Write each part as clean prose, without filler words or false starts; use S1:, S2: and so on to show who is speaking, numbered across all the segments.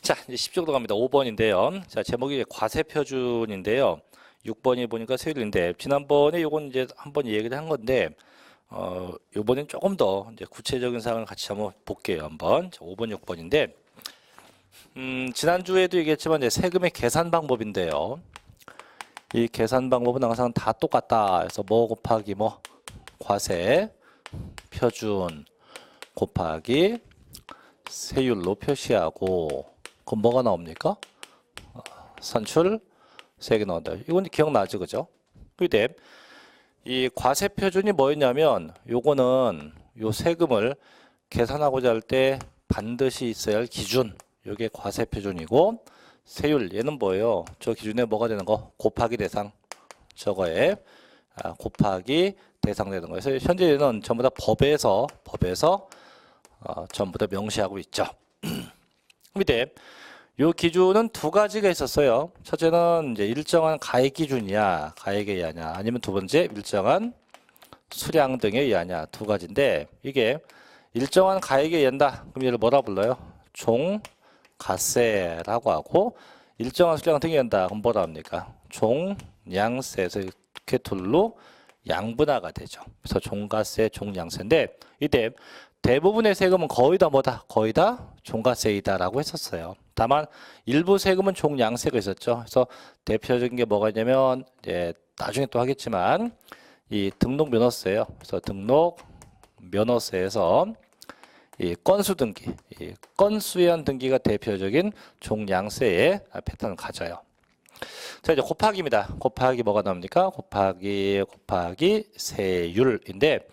S1: 자, 이제 10쪽 갑니다. 5번인데요. 자, 제목이 과세표준인데요. 6번이 보니까 세율인데, 지난번에 요건 이제 한번 얘기를 한 건데, 요번엔 조금 더 이제 구체적인 사항을 같이 한번 볼게요. 한번. 자, 5번, 6번인데, 지난주에도 얘기했지만 이제 세금의 계산 방법인데요. 이 계산 방법은 항상 다 똑같다. 그래서 뭐 곱하기 뭐, 과세, 표준, 곱하기, 세율로 표시하고, 그럼 뭐가 나옵니까? 선출 세개 나온다. 이건 기억나죠, 그죠? 근데 이 과세 표준이 뭐였냐면, 요거는 요 세금을 계산하고자 할 때 반드시 있어야 할 기준. 요게 과세 표준이고, 세율 얘는 뭐예요? 저 기준에 뭐가 되는 거? 곱하기 대상. 저거에 곱하기 대상 되는 거예요. 그래서 현재는 전부 다 법에서 전부 다 명시하고 있죠. 근데 요 기준은 두 가지가 있었어요. 첫째는 이제 일정한 가액 기준이야, 가액에 의하냐, 아니면 두 번째 일정한 수량 등에 의하냐, 두 가지인데, 이게 일정한 가액에 의한다. 그럼 얘를 뭐라 불러요? 종가세라고 하고, 일정한 수량 등에 의한다. 그럼 뭐라 합니까? 종량세에서 이렇게 둘로 양분화가 되죠. 그래서 종가세, 종량세인데, 이때 대부분의 세금은 거의 다 뭐다? 거의 다 종가세이다라고 했었어요. 다만 일부 세금은 종량세가 있었죠. 그래서 대표적인 게 뭐가 있냐면, 이제 나중에 또 하겠지만 이 등록면허세예요. 그래서 등록면허세에서 이 건수 등기, 이 건수에 의한 등기가 대표적인 종량세의 패턴을 가져요. 자, 이제 곱하기입니다. 곱하기 뭐가 나옵니까? 곱하기 세율인데,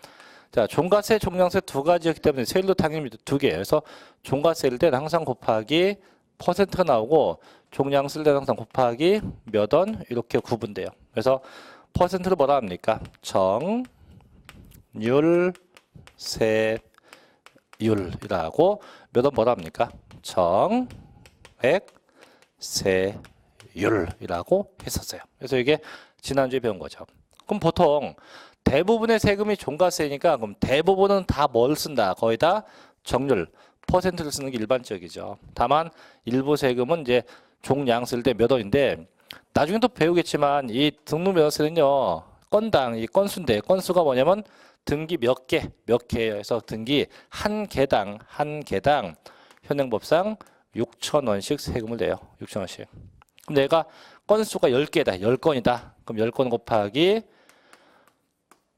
S1: 자, 종가세, 종량세 두 가지였기 때문에 세율도 당연히 두 개예요. 그래서 종가세일 때는 항상 곱하기 퍼센트가 나오고, 종량세일 때는 항상 곱하기 몇 원 이렇게 구분돼요. 그래서 퍼센트를 뭐라 합니까? 정률세율이라고, 몇 원 뭐라 합니까? 정액세율이라고 했었어요. 그래서 이게 지난주에 배운 거죠. 그럼 보통 대부분의 세금이 종가세니까, 그럼 대부분은 다 뭘 쓴다? 거의 다 정률, 퍼센트를 쓰는 게 일반적이죠. 다만 일부 세금은 이제 종량 쓸 때 몇 원인데, 나중에 또 배우겠지만 이 등록면허세는요, 건당 이 건수인데, 건수가 뭐냐면 등기 몇 개예요. 그래서 등기 한 개당 현행법상 6,000원씩 세금을 내요. 6,000원씩. 그럼 내가 건수가 10개다. 10건이다. 그럼 10건 곱하기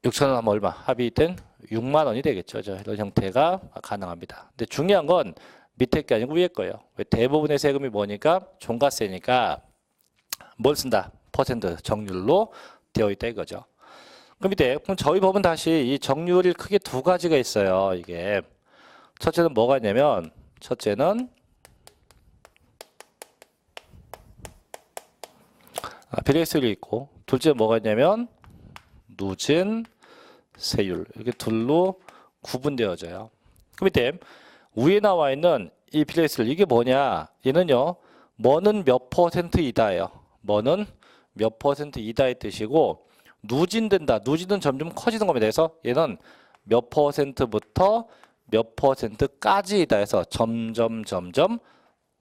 S1: 6,000원 하면 얼마? 합의 된 6만 원이 되겠죠. 이런 형태가 가능합니다. 근데 중요한 건 밑에 게 아니고 위에 거예요. 왜? 대부분의 세금이 뭐니까? 종가세니까 뭘 쓴다? 퍼센트, 정률로 되어 있다 이거죠. 그럼 저희 법은 다시 이 정률이 크게 두 가지가 있어요. 이게 첫째는 뭐가 있냐면, 첫째는 비례세율이 있고, 둘째 뭐가 있냐면 누진 세율, 이렇게 둘로 구분되어져요. 그럼 위에 나와 있는 이 비례세율, 이게 뭐냐? 얘는요, 뭐는 몇 퍼센트이다예요. 뭐는 몇 퍼센트이다의 뜻이고, 누진된다. 누진은 점점 커지는 겁니다. 그래서 얘는 몇 퍼센트부터 몇 퍼센트까지이다 해서 점점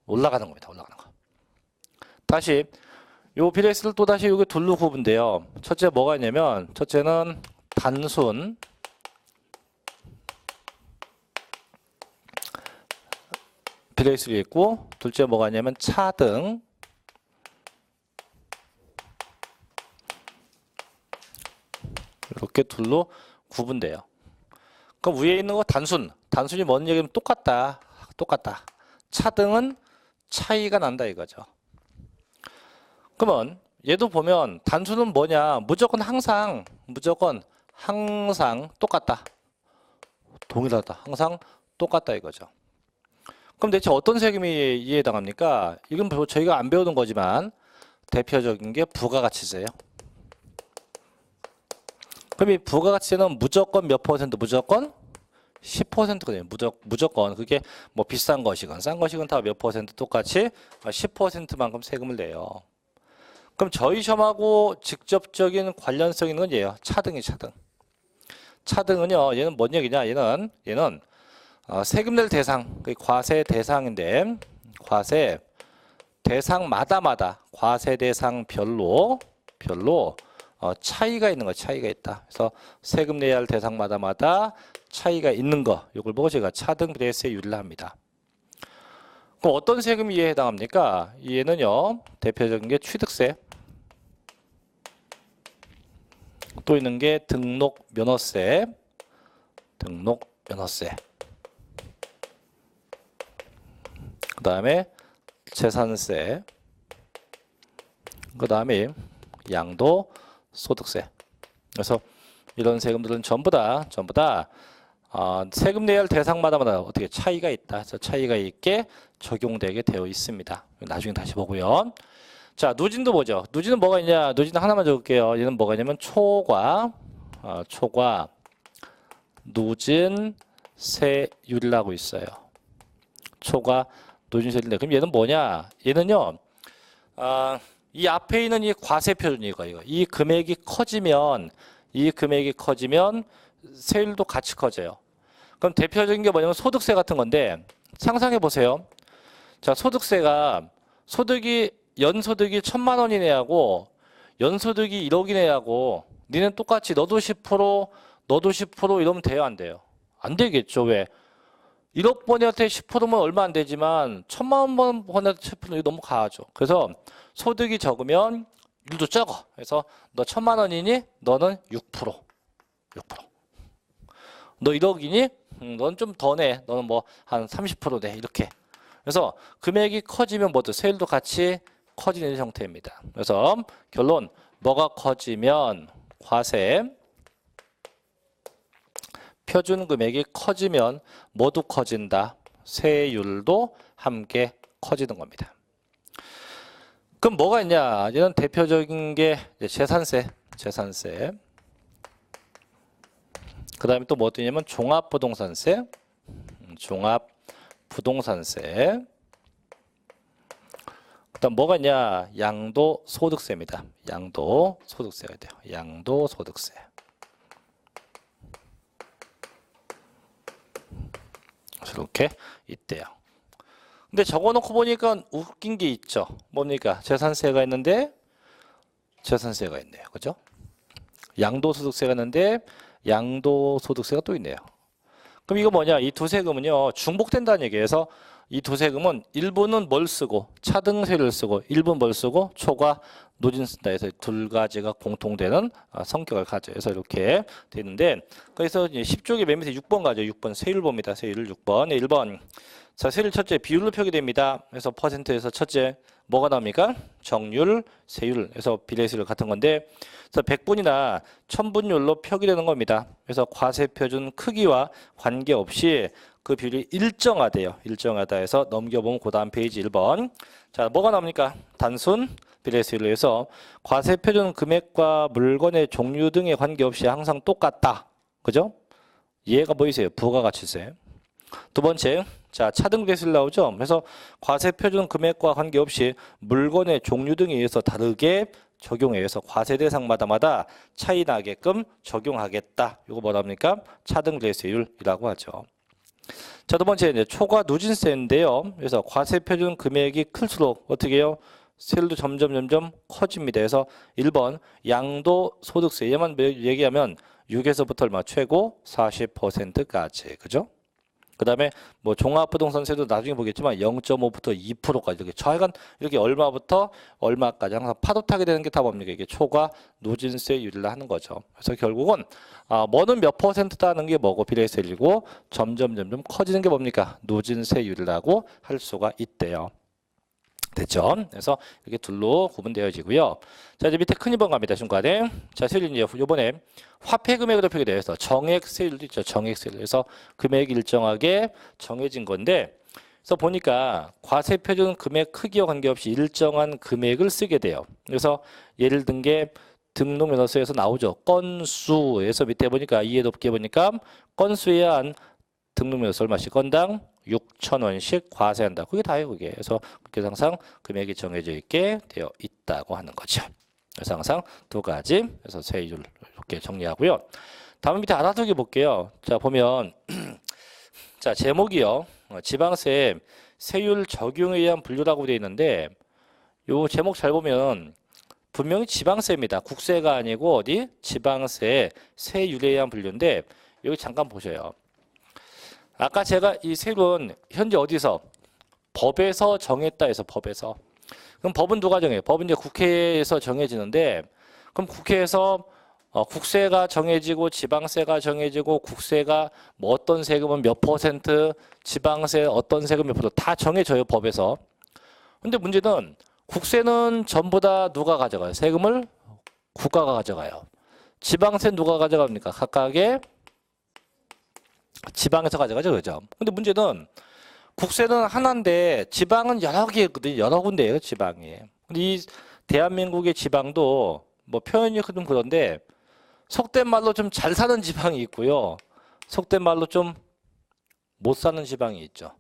S1: 올라가는 겁니다. 올라가는 거. 다시 요 비례세를 또 다시 여기 둘로 구분돼요. 첫째 뭐가 있냐면, 첫째는 단순 비례세율이 있고, 둘째 뭐가 있냐면 차등 이렇게 둘로 구분돼요. 그럼 위에 있는 거 단순이 뭔 얘기냐면 똑같다. 차등은 차이가 난다 이거죠. 그러면 얘도 보면 단순은 뭐냐? 무조건 항상 똑같다. 동일하다. 항상 똑같다 이거죠. 그럼 대체 어떤 세금이 이에 해당합니까? 이건 저희가 안 배우는 거지만 대표적인 게 부가가치세예요. 그럼 이 부가가치세는 무조건 몇 퍼센트? 무조건 10%거든요. 무조건. 그게 뭐 비싼 것이건 싼 것이건 다 몇 퍼센트 똑같이 10%만큼 세금을 내요. 그럼 저희 시험하고 직접적인 관련성 있는 건 얘예요. 차등이 차등. 차등은요, 얘는 뭔 얘기냐? 얘는 세금 낼 대상, 과세 대상인데, 과세 대상마다마다 과세 대상별로 차이가 있는 거, 차이가 있다. 그래서 세금 내야 할 대상마다마다 차이가 있는 거, 이걸 보고 제가 차등 비례세율을 합니다. 그럼 어떤 세금이 이에 해당합니까? 이에는요, 대표적인 게 취득세, 또 있는 게 등록면허세, 그 다음에 재산세, 그 다음에 양도소득세. 그래서 이런 세금들은 전부 다 세금 내야 할 대상마다 어떻게 차이가 있다. 그래서 차이가 있게 적용되게 되어 있습니다. 나중에 다시 보고요. 자, 누진도 보죠. 누진은 뭐가 있냐? 누진 하나만 적을게요. 얘는 뭐가 있냐면 초과 누진세율이라고 있어요. 초과 누진세율인데 그럼 얘는 뭐냐? 얘는요. 이 앞에 있는 이 과세 표준 이거. 이 금액이 커지면 세율도 같이 커져요. 그럼 대표적인 게 뭐냐면 소득세 같은 건데 상상해 보세요. 자, 연소득이 1,000만 원이네하고 연소득이 1억이네하고 니는 똑같이 너도 10% 이러면 돼요, 안 돼요? 안 되겠죠. 왜? 1억 번한테 10%면 얼마 안 되지만 1,000만 번한테 10%는 이거 너무 과하죠. 그래서 소득이 적으면 일도 적어. 그래서 너 1,000만 원이니 너는 6%. 너 1억이니 넌 좀 더 내. 너는 뭐 한 30% 내. 이렇게. 그래서 금액이 커지면 뭐든 세율도 같이 커지는 형태입니다. 그래서 결론 뭐가 커지면 과세 표준 금액이 커지면 모두 커진다. 세율도 함께 커지는 겁니다. 그럼 뭐가 있냐? 이런 대표적인 게 재산세. 그 다음에 또 뭐 뜨냐면 종합부동산세. 그다음 뭐가 있냐? 양도소득세입니다. 양도소득세가 돼요. 양도소득세. 이렇게 있대요. 근데 적어놓고 보니까 웃긴 게 있죠. 뭡니까? 재산세가 있는데 재산세가 있네요. 그죠? 양도소득세가 있는데 양도소득세가 또 있네요. 그럼 이거 뭐냐? 이 두 세금은요 중복된다는 얘기예요. 이 두 세금은 일부는 뭘 쓰고 차등세를 쓰고 일부는 뭘 쓰고 초과 누진 쓴다 해서 두 가지가 공통되는 성격을 가져요. 그래서 이렇게 되는데 그래서 10쪽에 맨 밑에 6번 가죠. 6번 세율 봅니다. 세율 6번. 1번. 자, 세율 첫째 비율로 표기됩니다. 그래서 퍼센트에서 첫째 뭐가 나옵니까? 정률, 세율. 그래서 비례세율 같은 건데 그래서 100분이나 1000분율로 표기되는 겁니다. 그래서 과세 표준 크기와 관계없이 그 비율이 일정하대요. 일정하다 해서 넘겨보면 그 다음 페이지 1번. 자, 뭐가 나옵니까? 단순 비례세율로 해서 과세 표준 금액과 물건의 종류 등에 관계없이 항상 똑같다. 그죠? 얘가 보이세요? 부가가치세. 두 번째, 자, 차등 비례세율 나오죠? 그래서 과세 표준 금액과 관계없이 물건의 종류 등에 의해서 다르게 적용에 의해서 과세 대상마다 차이 나게끔 적용하겠다. 이거 뭐랍니까? 차등 비례세율이라고 하죠. 자, 두 번째 이제 초과 누진세인데요. 그래서 과세 표준 금액이 클수록 어떻게 해요? 세율도 점점 커집니다. 그래서 1번 양도소득세 얘만 얘기하면 6에서부터 얼마 최고 40%까지. 그죠? 그 다음에 뭐 종합부동산세도 나중에 보겠지만 0.5부터 2%까지 이렇게 좌하간 이렇게 얼마부터 얼마까지 항상 파도 타게 되는 게 다 뭡니까? 이게 초과 누진세율을 하는 거죠. 그래서 결국은 뭐는 몇 %다는 게 뭐고 비례세율이고 점점 커지는 게 뭡니까? 누진세율이라고 할 수가 있대요. 됐죠? 그래서 이렇게 둘로 구분되어지고요. 자, 이제 밑에 큰 2번 갑니다. 중간에. 자, 세율이 이제 요번에 화폐 금액으로 표기되어 있어. 정액 세율도 있죠. 정액 세율. 그래서 금액이 일정하게 정해진 건데, 그래서 보니까 과세 표준 금액 크기와 관계없이 일정한 금액을 쓰게 돼요. 그래서 예를 든 게 등록면허서에서 나오죠. 건수에서 밑에 보니까 이해 높게 보니까 건수에 의한 등록면허서 얼마씩 건당 6,000원씩 과세한다. 그게 다예요, 그게. 그래서 그렇게 항상 금액이 정해져 있게 되어 있다고 하는 거죠. 그래서 항상 두 가지. 그래서 세율 이렇게 정리하고요. 다음 밑에 알아두기 볼게요. 자, 보면 자, 제목이요. 지방세 세율 적용에 의한 분류라고 되어 있는데 요 제목 잘 보면 분명히 지방세입니다. 국세가 아니고 어디? 지방세, 세율에 의한 분류인데 여기 잠깐 보셔요. 아까 제가 이 세율은 현재 어디서? 법에서 정했다 해서 법에서. 그럼 법은 누가 정해요? 법은 이제 국회에서 정해지는데 그럼 국회에서 국세가 정해지고 지방세가 정해지고 국세가 뭐 어떤 세금은 몇 퍼센트, 지방세 어떤 세금 몇 퍼센트 다 정해져요 법에서. 근데 문제는 국세는 전부 다 누가 가져가요? 세금을 국가가 가져가요. 지방세 누가 가져갑니까? 각각의 지방에서 가져가죠, 그죠? 근데 문제는 국세는 하나인데 지방은 여러 개 있거든요. 여러 군데예요, 지방이. 근데 이 대한민국의 지방도 뭐 표현이 좀 그런데 속된 말로 좀 잘 사는 지방이 있고요. 속된 말로 좀 못 사는 지방이 있죠.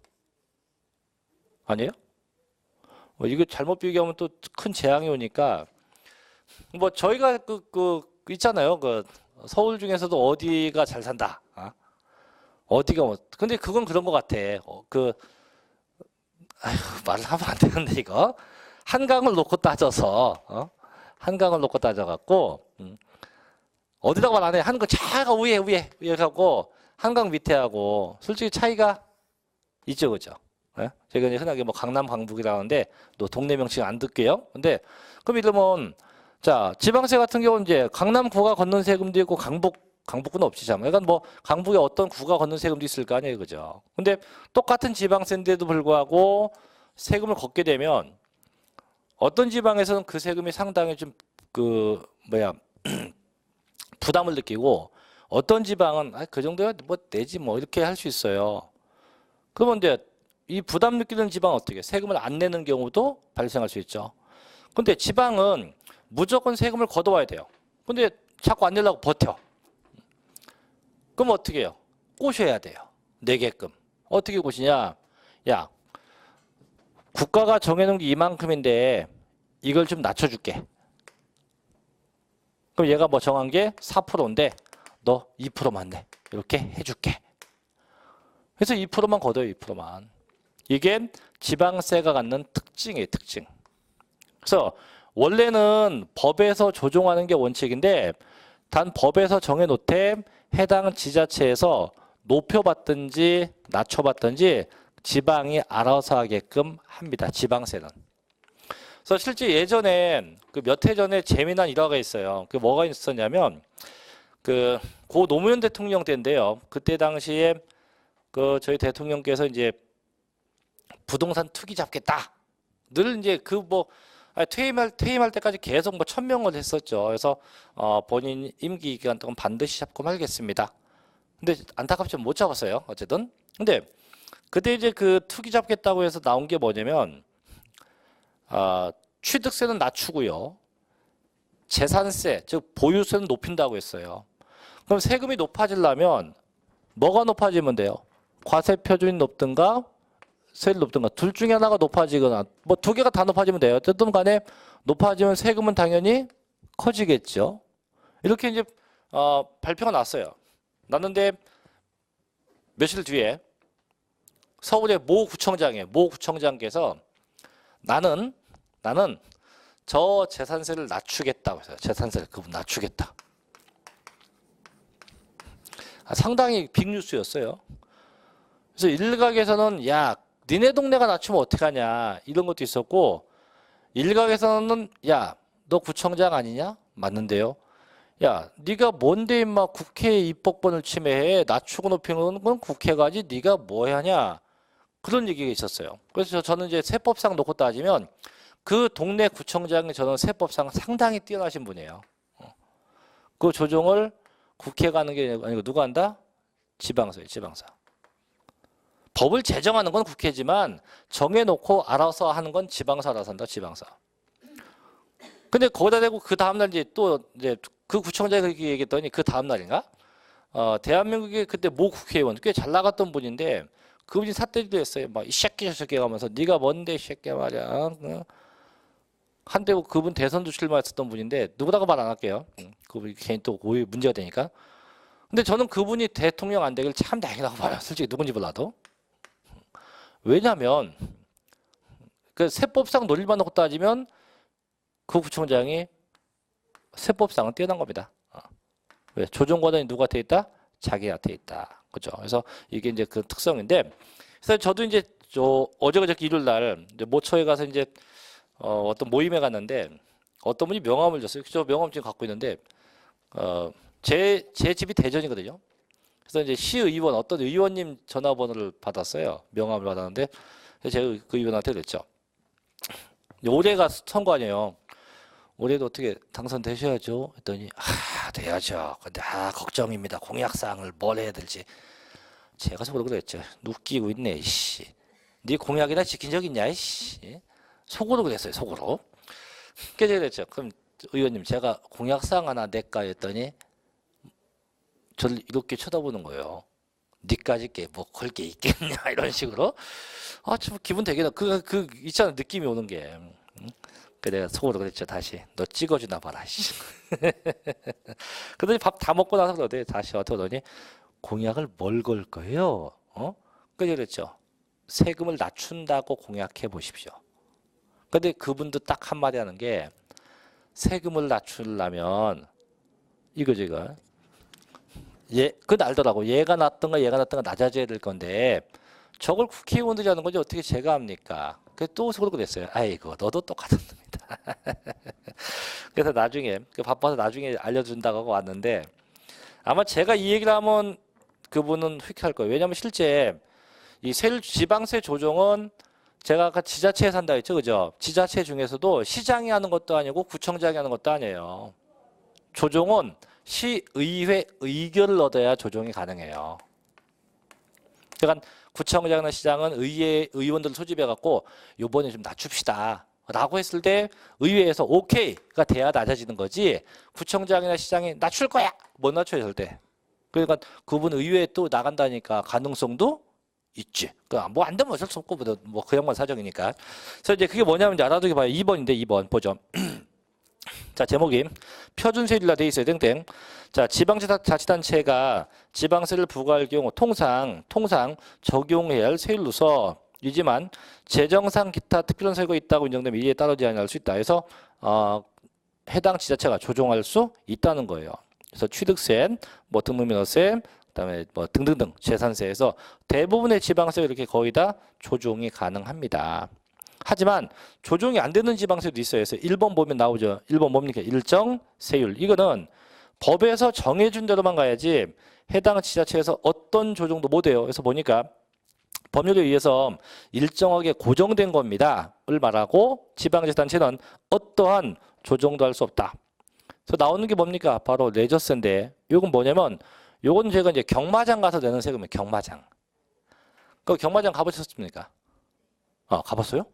S1: 아니에요? 이거 잘못 비교하면 또 큰 재앙이 오니까 뭐 저희가 있잖아요. 서울 중에서도 어디가 잘 산다. 어디가 뭐 근데 그건 그런 것 같아. 말을 하면 안 되는데 이거 한강을 놓고 따져서 한강을 놓고 따져갖고 어디다가 말 안 해. 한강 차가 위에 하고 한강 밑에 하고 솔직히 차이가 있죠, 그죠? 예? 제가 이제 흔하게 뭐 강남 강북이라 하는데 또 동네 명칭 안 듣게요. 근데 그럼 이러면 자 지방세 같은 경우는 이제 강남 구가 걷는 세금도 있고 강북구는 없지 참. 그러니까 뭐 강북에 어떤 구가 걷는 세금도 있을 거 아니에요, 그죠? 근데 똑같은 지방세인데도 불구하고 세금을 걷게 되면 어떤 지방에서는 그 세금이 상당히 좀 부담을 느끼고 어떤 지방은 그 정도야 뭐 내지 뭐 이렇게 할 수 있어요. 그러면 이제 이 부담 느끼는 지방은 어떻게 세금을 안 내는 경우도 발생할 수 있죠. 근데 지방은 무조건 세금을 걷어와야 돼요. 근데 자꾸 안 내려고 버텨. 그럼 어떻게 해요? 꼬셔야 돼요. 내게끔. 어떻게 꼬시냐? 야, 국가가 정해놓은 게 이만큼인데 이걸 좀 낮춰줄게. 그럼 얘가 뭐 정한 게 4%인데 너 2%만 내. 이렇게 해줄게. 그래서 2%만 걷어요. 2%만. 이게 지방세가 갖는 특징이에요. 특징. 그래서 원래는 법에서 조정하는 게 원칙인데 단 법에서 정해놓되 해당 지자체에서 높여받든지 낮춰받든지 지방이 알아서 하게끔 합니다. 지방세는. 그래서 실제 예전에 몇 해 전에 재미난 일화가 있어요. 그 뭐가 있었냐면 고 노무현 대통령 때인데요. 그때 당시에 저희 대통령께서 이제 부동산 투기 잡겠다. 늘 이제 퇴임할 때까지 계속 뭐 천명을 했었죠. 그래서 본인 임기 기간 동안 반드시 잡고 말겠습니다. 근데 안타깝지만 못 잡았어요. 어쨌든. 근데 그때 이제 투기 잡겠다고 해서 나온 게 뭐냐면 취득세는 낮추고요. 재산세, 즉 보유세는 높인다고 했어요. 그럼 세금이 높아지려면 뭐가 높아지면 돼요? 과세 표준이 높든가 세율이 높든가 둘 중에 하나가 높아지거나 뭐 두 개가 다 높아지면 돼요. 어쨌든 간에 높아지면 세금은 당연히 커지겠죠. 이렇게 이제 발표가 났어요. 났는데 며칠 뒤에 서울의 모 구청장께서 나는 저 재산세를 낮추겠다고 해서 재산세를 그분 낮추겠다. 상당히 빅뉴스였어요. 그래서 일각에서는 야 니네 동네가 낮추면 어떡하냐 이런 것도 있었고 일각에서는 야 너 구청장 아니냐? 맞는데요. 야 네가 뭔데 임마 국회 입법권을 침해해 낮추고 높이는 건 국회가지 네가 뭐 하냐 그런 얘기가 있었어요. 그래서 저는 이제 세법상 놓고 따지면 그 동네 구청장이 저는 세법상 상당히 뛰어나신 분이에요. 그 조정을 국회가 하는 게 아니고 누가 한다? 지방서예요. 지방서. 법을 제정하는 건 국회지만 정해놓고 알아서 하는 건 지방서 알아서 한다. 지방서. 근데 거기다 대고 그 다음날 이제 그 구청장이 그렇게 얘기했더니 그 다음날인가? 대한민국의 그때 모 국회의원 꽤 잘 나갔던 분인데 그분이 삿대질도 했어요. 막 이 새끼 저 새끼 하면서 네가 뭔데 이 새끼야 말이야. 한때 그분 대선도 출마했었던 분인데 누구라고 말 안 할게요. 그분이 괜히 또 오해 문제가 되니까. 근데 저는 그분이 대통령 안 되길 참 다행이라고 봐요. 솔직히 누군지 몰라도. 왜냐하면 그 세법상 논리만 놓고 따지면 그 구청장이 세법상은 뛰어난 겁니다. 왜? 조정 권한이 누구한테 있다? 자기한테 있다. 그죠? 그래서 이게 이제 그 특성인데, 그래서 저도 이제 어제 그저께 일요일 날 이제 모처에 가서 이제 어떤 모임에 갔는데 어떤 분이 명함을 줬어요. 저 명함 지금 갖고 있는데 제 집이 대전이거든요. 그래서 이제 시의원 어떤 의원님 전화번호를 받았어요. 명함을 받았는데 제가 그 의원한테 그랬죠. 올해가 선거 아니에요. 올해도 어떻게 당선되셔야죠. 했더니 돼야죠. 근데 걱정입니다. 공약사항을 뭘 해야 될지. 제가 속으로 그랬죠. 웃기고 있네 이씨. 네 공약이나 지킨 적 있냐 이씨. 속으로 그랬어요. 속으로. 그래서 그랬죠. 그럼 의원님 제가 공약사항 하나 낼까 했더니 저를 이렇게 쳐다보는 거예요. 니까지 게 뭐 걸 게 있겠냐 이런 식으로. 좀 기분 되게 그 있잖아 느낌이 오는 게. 그래 내가 속으로 그랬죠. 다시 너 찍어주나 봐라. 그러더니 밥 다 먹고 나서 그러더니 다시 어떻게 하더니 공약을 뭘 걸 거예요? 그래서 그랬죠. 세금을 낮춘다고 공약해 보십시오. 근데 그분도 딱 한마디 하는 게 세금을 낮추려면 이거죠 이거. 그건 알더라고. 얘가 낮던가 낮아져야 될 건데 저걸 국회의원들이 하는 거지 어떻게 제가 합니까? 그래서 또 속으로 그랬어요. 아이고 너도 똑같은 놈이다. 그래서 나중에 바빠서 나중에 알려준다고 하고 왔는데 아마 제가 이 얘기를 하면 그분은 휙할 거예요. 왜냐하면 실제 이 지방세 조정은 제가 아까 지자체에 산다 했죠. 그죠? 지자체 중에서도 시장이 하는 것도 아니고 구청장이 하는 것도 아니에요. 조정은 시의회 의결을 얻어야 조정이 가능해요. 그러니까 구청장이나 시장은 의원들을 소집해 갖고 요번에 좀 낮춥시다 라고 했을 때 의회에서 오케이가 돼야 낮아지는 거지 구청장이나 시장이 낮출 거야 못 낮춰요 절대. 그러니까 그분 의회에 또 나간다니까 가능성도 있지. 뭐 안 되면 어쩔 수 없고 뭐 그 양반 사정이니까. 그래서 이제 그게 뭐냐면 이제 알아두기 봐요. 2번인데 2번 보죠. 자 제목이 표준세율이라 돼 있어요. 땡땡. 자 지방자치단체가 지방세를 부과할 경우 통상 적용해야 할 세율로서이지만 재정상 기타 특별한 사유가 있다고 인정되면 이에 따르지 아니할 수 있다. 그래서 해당 지자체가 조정할 수 있다는 거예요. 그래서 취득세, 뭐 등록면허세, 그다음에 뭐 등등등 재산세에서 대부분의 지방세 이렇게 거의 다 조정이 가능합니다. 하지만 조정이 안 되는 지방세도 있어요. 그래서 1번 보면 나오죠. 1번 뭡니까? 일정 세율. 이거는 법에서 정해준 대로만 가야지 해당 지자체에서 어떤 조정도 못해요. 그래서 보니까 법률에 의해서 일정하게 고정된 겁니다.를 말하고 지방자치단체는 어떠한 조정도 할 수 없다. 그래서 나오는 게 뭡니까? 바로 레저세인데 이건 뭐냐면 요건 제가 이제 경마장 가서 내는 세금이에요. 경마장. 그 경마장 가보셨습니까? 가봤어요?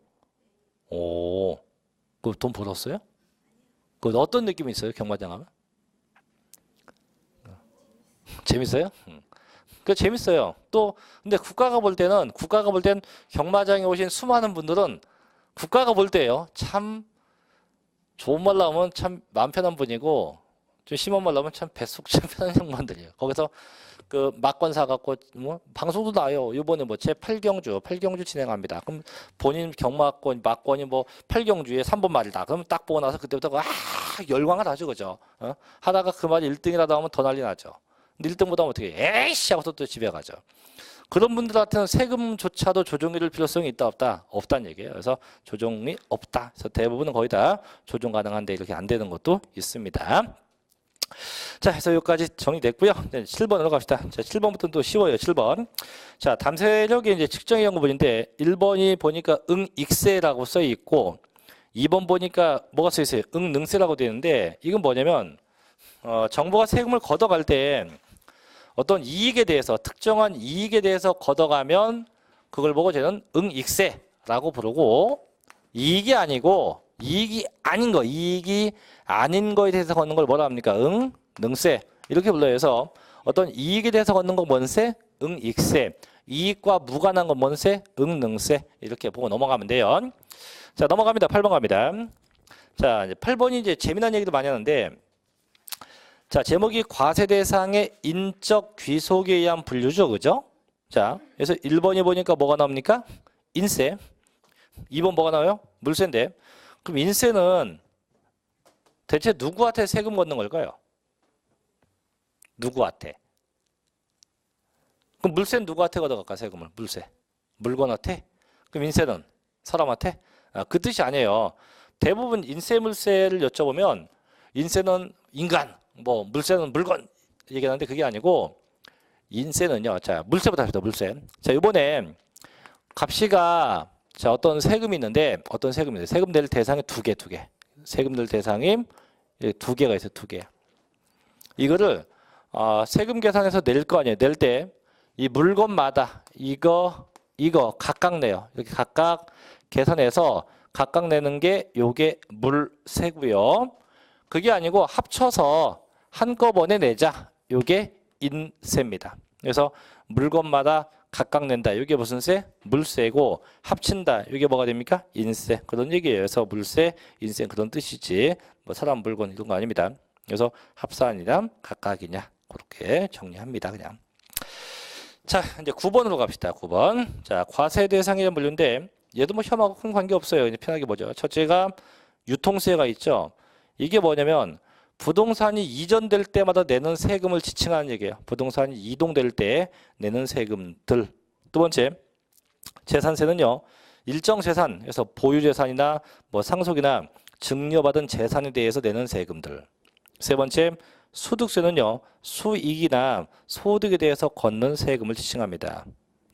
S1: 오, 그 돈 벌었어요? 그 어떤 느낌이 있어요? 경마장 하면? 재밌어요? 그 재밌어요. 또 근데 국가가 볼 때는 경마장에 오신 수많은 분들은 국가가 볼 때요. 참 좋은 말 나오면 참 마음 편한 분이고 좀 심한 말 나오면 참 뱃속 참 편한 양반들이에요. 거기서 그 막권 사갖고 뭐 방송도 나요. 이번에 뭐 제 8경주 진행합니다. 그럼 본인 막권이 뭐 8경주에 3번 말이다. 그럼 딱 보고 나서 그때부터 열광을 하죠, 그죠? 하다가 그 말이 1등이라도 하면 더 난리 나죠. 근데 1등보다 어떻게 에이씨 하고 또 집에 가죠. 그런 분들한테는 세금조차도 조정이 필요성이 있다 없다? 없다는 얘기예요. 그래서 조정이 없다. 그래서 대부분은 거의 다 조정 가능한데 이렇게 안 되는 것도 있습니다. 자, 해서 여기까지 정리됐고요. 7번으로 갑시다. 자, 7번부터는 또 쉬워요. 7번. 자, 담세력의 이제 측정의 연구분인데 1번이 보니까 응익세라고 써 있고 2번 보니까 뭐가 써 있어요? 응능세라고 되어 있는데 이건 뭐냐면 정부가 세금을 걷어갈 때 어떤 이익에 대해서 특정한 이익에 대해서 걷어가면 그걸 보고 저는 응익세라고 부르고 이익이 아니고 이익이 아닌 거에 대해서 걷는 걸 뭐라 합니까? 능세 이렇게 불러요. 그래서 어떤 이익에 대해서 걷는 건 뭔세? 응익세. 이익과 무관한 건 뭔세? 능세. 이렇게 보고 넘어가면 돼요. 자, 넘어갑니다. 8번 갑니다. 자, 이제 8번이 이제 재미난 얘기도 많이 하는데 자, 제목이 과세 대상의 인적 귀속에 의한 분류죠. 그죠? 자, 그래서 1번이 보니까 뭐가 나옵니까? 인세. 2번 뭐가 나와요? 물세인데. 그럼 인세는 대체 누구한테 세금 걷는 걸까요? 누구한테? 그럼 물세는 누구한테 걷어갈까 세금을? 물세. 물건한테? 그럼 인세는 사람한테? 그 뜻이 아니에요. 대부분 인세 물세를 여쭤보면 인세는 인간, 뭐 물세는 물건 얘기하는데 그게 아니고 인세는요. 자, 물세부터 합시다. 물세. 자, 이번에 갑시가 자, 어떤 세금이 있는데 세금 낼 대상이 두 개. 세금 낼 대상이 두 개가 있어요. 두 개. 이거를 세금 계산해서 낼 거 아니에요. 낼 때 이 물건마다 이거 각각 내요. 이렇게 각각 계산해서 각각 내는 게 요게 물세고요. 그게 아니고 합쳐서 한꺼번에 내자. 요게 인세입니다. 그래서 물건마다 각각 낸다. 이게 무슨 세? 물세고 합친다. 이게 뭐가 됩니까? 인세. 그런 얘기예요. 그래서 물세, 인세 그런 뜻이지. 뭐 사람, 물건 이런 거 아닙니다. 그래서 합산이냐 각각이냐 그렇게 정리합니다. 그냥. 자, 이제 9번으로 갑시다. 9번. 자, 과세 대상이라는 물류인데 얘도 뭐 혐하고 큰 관계 없어요. 이제 편하게 보죠. 첫째가 유통세가 있죠. 이게 뭐냐면 부동산이 이전될 때마다 내는 세금을 지칭하는 얘기예요. 부동산이 이동될 때 내는 세금들. 두 번째, 재산세는요. 일정 재산, 그래서 보유재산이나 뭐 상속이나 증여받은 재산에 대해서 내는 세금들. 세 번째, 소득세는요. 수익이나 소득에 대해서 걷는 세금을 지칭합니다.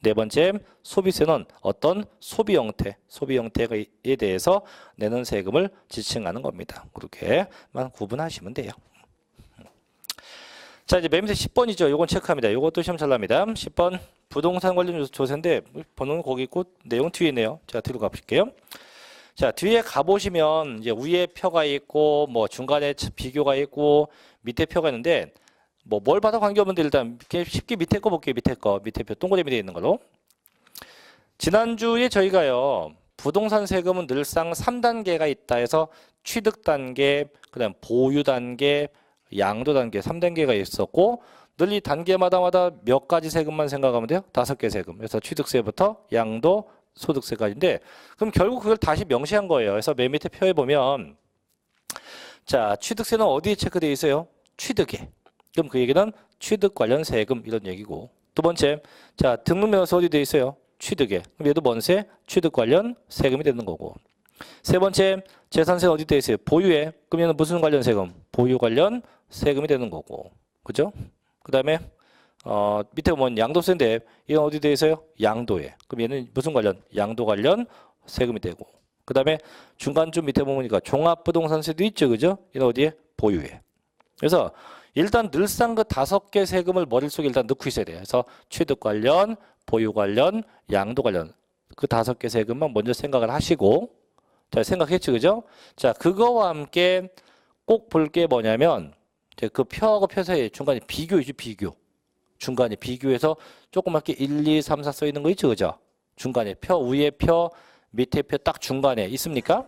S1: 네 번째, 소비세는 어떤 소비 형태에 대해서 내는 세금을 지칭하는 겁니다. 그렇게만 구분하시면 돼요. 자, 이제 매매세 10번이죠. 요건 체크합니다. 요것도 시험 잘 납니다. 10번 부동산 관련 조세인데 번호는 거기 있고 내용 뒤에 있네요. 자, 뒤로 가볼게요. 자, 뒤에 가보시면 이제 위에 표가 있고 뭐 중간에 비교가 있고 밑에 표가 있는데 뭐 뭘 봐도 관계없는데 일단 쉽게 밑에 거 볼게요. 밑에 표 동그라미 되어 있는 걸로. 지난주에 저희가요. 부동산 세금은 늘상 3단계가 있다 해서 취득 단계, 그다음 보유 단계, 양도 단계 3단계가 있었고 늘 이 단계마다 몇 가지 세금만 생각하면 돼요? 5개 세금. 그래서 취득세부터 양도, 소득세까지인데 그럼 결국 그걸 다시 명시한 거예요. 그래서 맨 밑에 표에 보면 자, 취득세는 어디에 체크되어 있어요? 취득에. 그럼 그 얘기는 취득 관련 세금 이런 얘기고. 두 번째, 자, 등록명세 어디 되어 있어요? 취득에. 그럼 얘도 뭔 세? 취득 관련 세금이 되는 거고. 세 번째, 재산세는 어디 되어 있어요? 보유에. 그럼 얘는 무슨 관련 세금? 보유 관련 세금이 되는 거고. 그죠? 그 다음에 밑에 보면 양도세인데 얘는 어디 되어 있어요? 양도에. 그럼 얘는 무슨 관련? 양도 관련 세금이 되고. 그 다음에 중간쯤 밑에 보니까 종합부동산세도 있죠. 그죠? 얘는 어디에? 보유에. 그래서 일단 늘상 그 5개 세금을 머릿속에 일단 넣고 있어야 돼요. 그래서 취득 관련, 보유 관련, 양도 관련 그 5개 세금만 먼저 생각을 하시고 자, 생각했죠. 그죠? 자, 그거와 함께 꼭 볼 게 뭐냐면 이제 그 표하고 표 사이에 중간에 비교이죠. 비교. 중간에 비교해서 조그맣게 1, 2, 3, 4 써 있는 거 있죠. 그죠? 중간에 표 위에 표 밑에 표 딱 중간에 있습니까?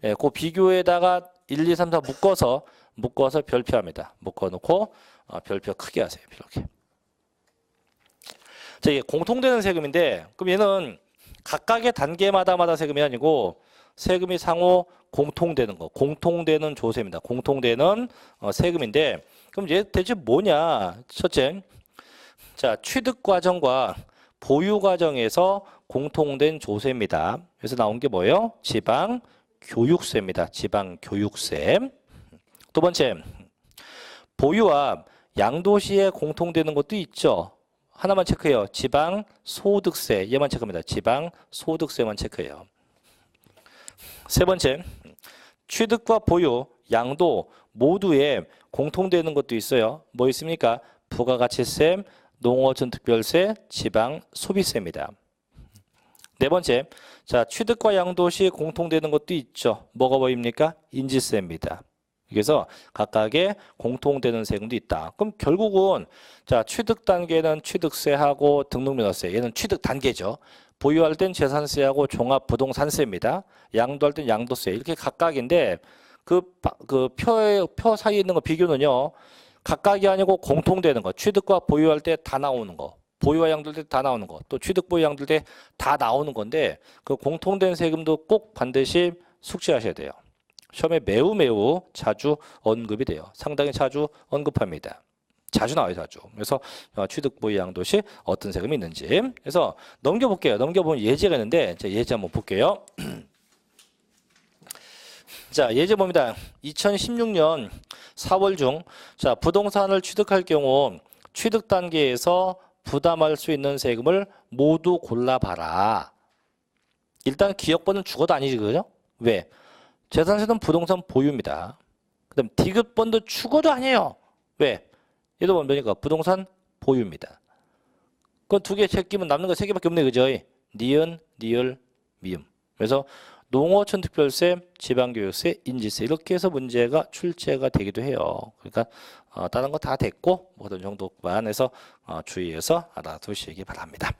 S1: 예, 그 비교에다가 1, 2, 3, 4 묶어서 별표합니다. 묶어놓고 별표 크게 하세요. 이렇게. 자, 이게 공통되는 세금인데 그럼 얘는 각각의 단계마다 세금이 아니고 세금이 상호 공통되는 거, 공통되는 조세입니다. 공통되는 세금인데 그럼 얘 대체 뭐냐? 첫째, 자, 취득 과정과 보유 과정에서 공통된 조세입니다. 그래서 나온 게 뭐예요? 지방 교육세입니다. 지방 교육세. 두 번째, 보유와 양도 시에 공통되는 것도 있죠. 하나만 체크해요. 지방 소득세. 얘만 체크합니다. 지방 소득세만 체크해요. 세 번째, 취득과 보유, 양도 모두에 공통되는 것도 있어요. 뭐 있습니까? 부가가치세, 농어촌 특별세, 지방 소비세입니다. 네 번째, 자, 취득과 양도 시 공통되는 것도 있죠. 뭐가 보입니까? 인지세입니다. 그래서 각각의 공통되는 세금도 있다. 그럼 결국은 자, 취득 단계는 취득세하고 등록면허세. 얘는 취득 단계죠. 보유할 땐 재산세하고 종합부동산세입니다. 양도할 땐 양도세. 이렇게 각각인데 그 표 사이에 있는 거 비교는요. 각각이 아니고 공통되는 거. 취득과 보유할 때 다 나오는 거. 보유와 양도될 때 다 나오는 거, 또 취득 보유 양도될 때 다 나오는 건데 그 공통된 세금도 꼭 반드시 숙지하셔야 돼요. 시험에 매우 자주 언급이 돼요. 상당히 자주 언급합니다. 자주 나와요, 자주. 그래서 취득 보유 양도 시 어떤 세금이 있는지. 그래서 넘겨볼게요. 넘겨보면 예제가 있는데 자, 예제 한번 볼게요. 자, 예제 봅니다. 2016년 4월 중 자, 부동산을 취득할 경우 취득 단계에서 부담할 수 있는 세금을 모두 골라봐라. 일단 기억번은 죽어도 아니지, 그죠? 왜? 재산세는 부동산 보유입니다. 그 다음 디귿번도 죽어도 아니에요. 왜? 얘도 뭐니까 부동산 보유입니다. 그 두 개 제끼면 남는 거 세 개밖에 없네, 그죠? 니은, 니을, 미음. 그래서 농어촌 특별세, 지방교육세, 인지세 이렇게 해서 문제가 출제가 되기도 해요. 그러니까 다른 거 다 됐고 뭐 어떤 정도만 해서 주의해서 알아두시기 바랍니다.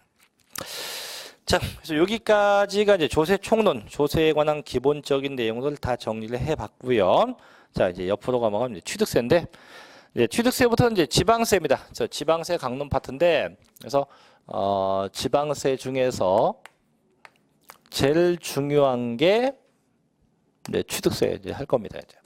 S1: 자, 그래서 여기까지가 이제 조세 총론, 조세에 관한 기본적인 내용들 다 정리를 해봤고요. 자, 이제 옆으로 가면 취득세인데, 이제 취득세부터는 이제 지방세입니다. 그래서 지방세 강론 파트인데, 그래서 지방세 중에서 제일 중요한 게 이제 취득세 이제 할 겁니다. 이제.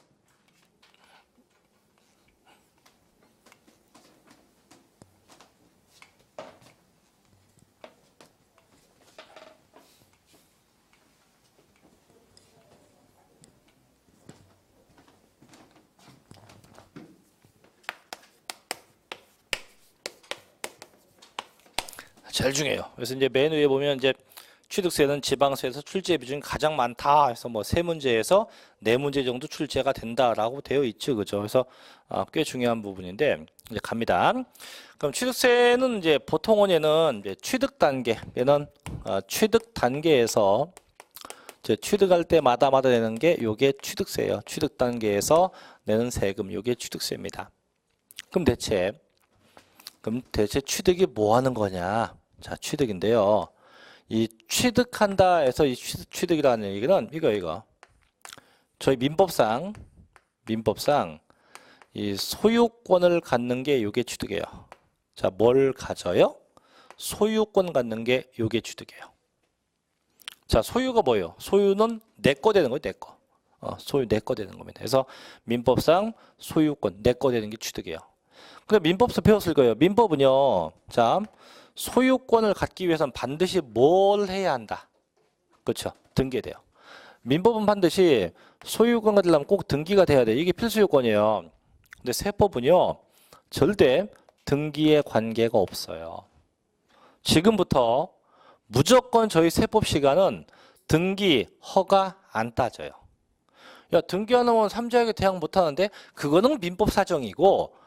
S1: 제일 중요해요. 그래서 이제 맨 위에 보면 이제 취득세는 지방세에서 출제 비중이 가장 많다 해서 뭐 세 문제에서 네 문제 정도 출제가 된다라고 되어 있죠, 그죠? 그래서 꽤 중요한 부분인데 이제 갑니다. 그럼 취득세는 이제 보통은 얘는 이제 취득 단계, 얘는 취득 단계에서 이제 취득할 때마다 내는 게 요게 취득세예요. 취득 단계에서 내는 세금, 요게 취득세입니다. 그럼 대체 취득이 뭐 하는 거냐? 자, 취득인데요. 이 취득한다 해서 이 취득이라는 얘기는 이거 저희 민법상 이 소유권을 갖는 게 요게 취득이에요. 자, 뭘 가져요? 소유권 갖는 게 요게 취득이에요. 자, 소유가 뭐예요? 소유는 내 거 되는 거예요, 내 거. 소유 내 거 되는 겁니다. 그래서 민법상 소유권 내 거 되는 게 취득이에요. 근데 민법서 배웠을 거예요. 민법은요, 자, 소유권을 갖기 위해서는 반드시 뭘 해야 한다. 그렇죠? 등기돼요. 민법은 반드시 소유권 가지려면 꼭 등기가 돼야 돼. 이게 필수 요건이에요. 근데 세법은요, 절대 등기에 관계가 없어요. 지금부터 무조건 저희 세법 시간은 등기, 허가 안 따져요. 야, 등기 안 하면 삼자에게 대항 못 하는데 그거는 민법 사정이고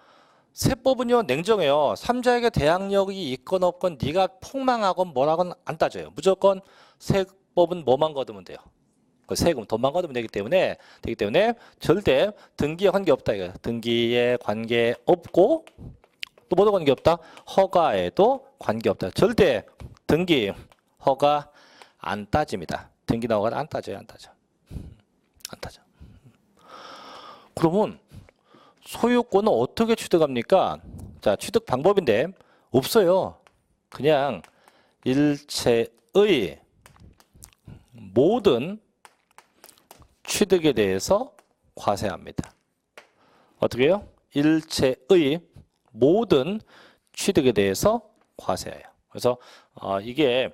S1: 세법은요 냉정해요. 삼자에게 대항력이 있건 없건 네가 폭망하건 뭐라건 안 따져요. 무조건 세법은 뭐만 거두면 돼요. 그 세금 돈만 거두면 되기 때문에 절대 등기에 관계 없다 이거예요. 등기에 관계 없고 또 뭐도 관계 없다? 허가에도 관계 없다. 절대 등기, 허가 안 따집니다. 등기나 허가는 안 따져요. 안 따져. 그러면 소유권은 어떻게 취득합니까? 자, 취득 방법인데 없어요. 그냥 일체의 모든 취득에 대해서 과세합니다. 어떻게 해요? 일체의 모든 취득에 대해서 과세해요. 그래서 이게